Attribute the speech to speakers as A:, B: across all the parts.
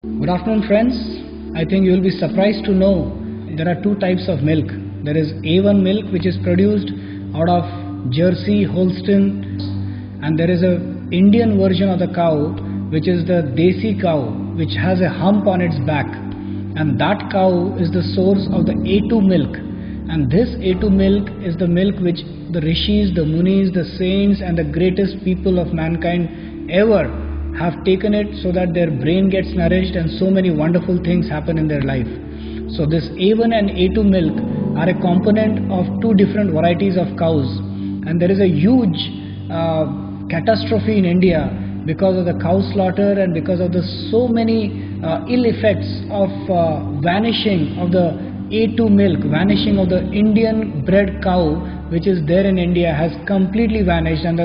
A: Good afternoon, friends. I think you will be surprised to know there are two types of milk. There is A1 milk, which is produced out of Jersey, Holstein, and there is a Indian version of the cow, which is the Desi cow, which has a hump on its back, and that cow is the source of the A2 milk. And this A2 milk is the milk which the rishis, the munis, the saints, and the greatest people of mankind ever have taken it so that their brain gets nourished and so many wonderful things happen in their life. So this A1 and A2 milk are a component of two different varieties of cows, and there is a huge catastrophe in India because of the cow slaughter and because of the so many ill effects of vanishing of the A2 milk, vanishing of the Indian bred cow which is there in India has completely vanished, and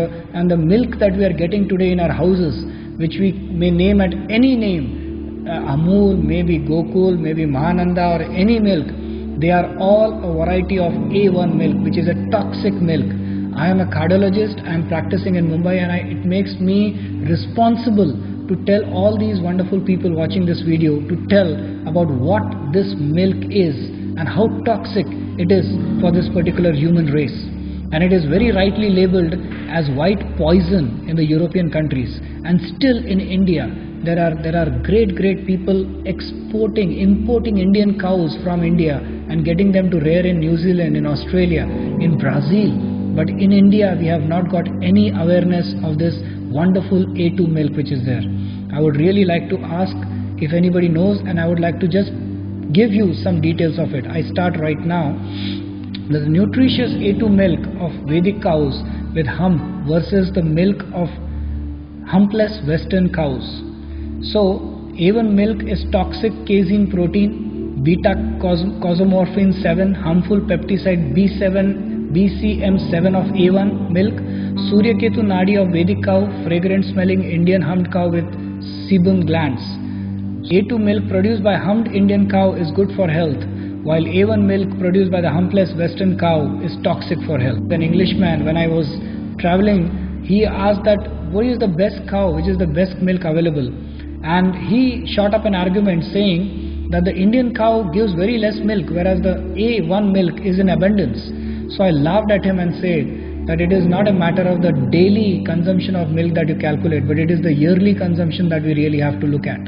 A: the milk that we are getting today in our houses, which we may name at any name, Amul, maybe Gokul, maybe Mahananda, or any milk, they are all a variety of A1 milk, which is a toxic milk. I am a cardiologist, I am practicing in Mumbai, and it makes me responsible to tell all these wonderful people watching this video to tell about what this milk is and how toxic it is for this particular human race. And it is very rightly labeled as white poison in the European countries, and still in India there are great people importing Indian cows from India and getting them to rear in New Zealand, in Australia, in Brazil. But in India we have not got any awareness of this wonderful A2 milk which is there. I would really like to ask if anybody knows, and I would like to just give you some details of it. I start right now. The nutritious A2 milk of Vedic cows with hump versus the milk of humpless Western cows. So A1 milk is toxic casein protein, beta cosmorphin 7, harmful peptide B7, BCM7 of A1 milk, Suryaketu nadi of Vedic cow, fragrant smelling Indian humped cow with sebum glands. A2 milk produced by humped Indian cow is good for health, while A1 milk produced by the humpless Western cow is toxic for health. An Englishman, when I was traveling, he asked that what is the best cow, which is the best milk available, and he shot up an argument saying that the Indian cow gives very less milk, whereas the A1 milk is in abundance. So I laughed at him and said that it is not a matter of the daily consumption of milk that you calculate, but it is the yearly consumption that we really have to look at.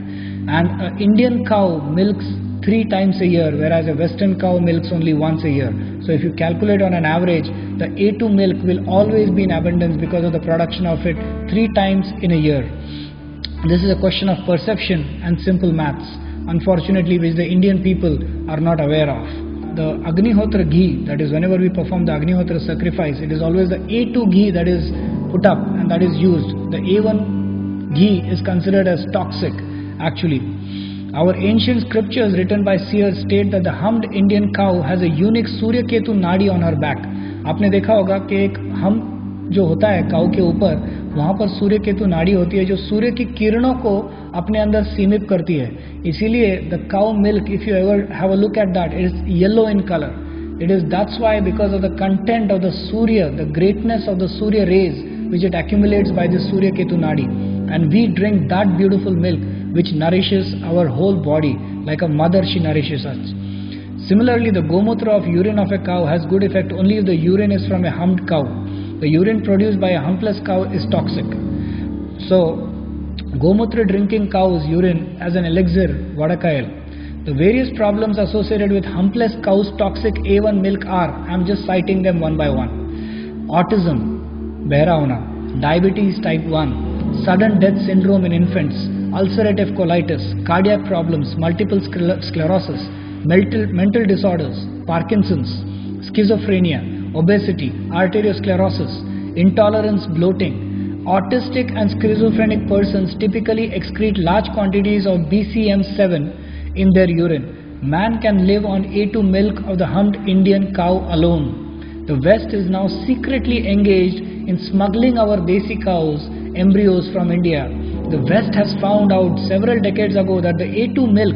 A: And an Indian cow milks 3 times a year, whereas a Western cow milks only once a year. So if you calculate on an average, the A2 milk will always be in abundance because of the production of it 3 times in a year. This is a question of perception and simple maths, unfortunately, which the Indian people are not aware of. The Agnihotra ghee, that is whenever we perform the Agnihotra sacrifice, it is always the A2 ghee that is put up and that is used. The A1 ghee is considered as toxic actually. Our ancient scriptures written by seers state that the humped Indian cow has a unique Suryaketu nadi on her back. आपने देखा होगा कि एक हम जो होता है काऊ के ऊपर, वहाँ पर सूर्यकेतु नाड़ी होती है जो सूर्य की किरणों को अपने अंदर सीमित करती है. इसीलिए the cow milk, if you ever have a look at that, it is yellow in color. That's why, because of the content of the Surya, the greatness of the Surya rays which it accumulates by the Suryaketu nadi, and we drink that beautiful milk which nourishes our whole body like a mother. She nourishes us. Similarly, the gomutra of urine of a cow has good effect only if the urine is from a humped cow. The urine produced by a humpless cow is toxic. So gomutra drinking cow's urine as an elixir, vadakayal. The various problems associated with humpless cow's toxic A1 milk are, I am just citing them one by one: autism, behra hona, diabetes type 1, sudden death syndrome in infants, ulcerative colitis, cardiac problems, multiple sclerosis, mental disorders, Parkinson's, schizophrenia, obesity, arteriosclerosis, intolerance, bloating. Autistic and schizophrenic persons typically excrete large quantities of BCM7 in their urine. Man can live on A2 milk of the humped Indian cow alone. The West is now secretly engaged in smuggling our Desi cows embryos from India. The West has found out several decades ago that the A2 milk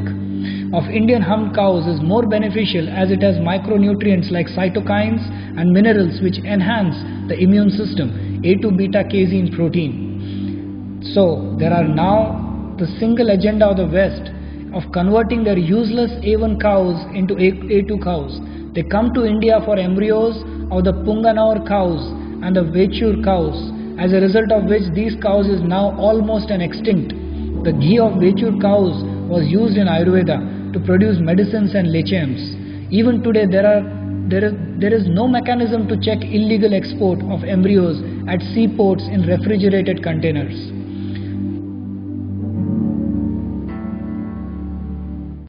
A: of Indian humped cows is more beneficial as it has micronutrients like cytokines and minerals which enhance the immune system, A2 beta casein protein. So there are now the single agenda of the West of converting their useless A1 cows into A2 cows. They come to India for embryos of the Punganur cows and the Vechur cows, as a result of which these cows is now almost an extinct. The ghee of Vechur cows was used in Ayurveda to produce medicines and lechems. Even today there is no mechanism to check illegal export of embryos at seaports in refrigerated containers.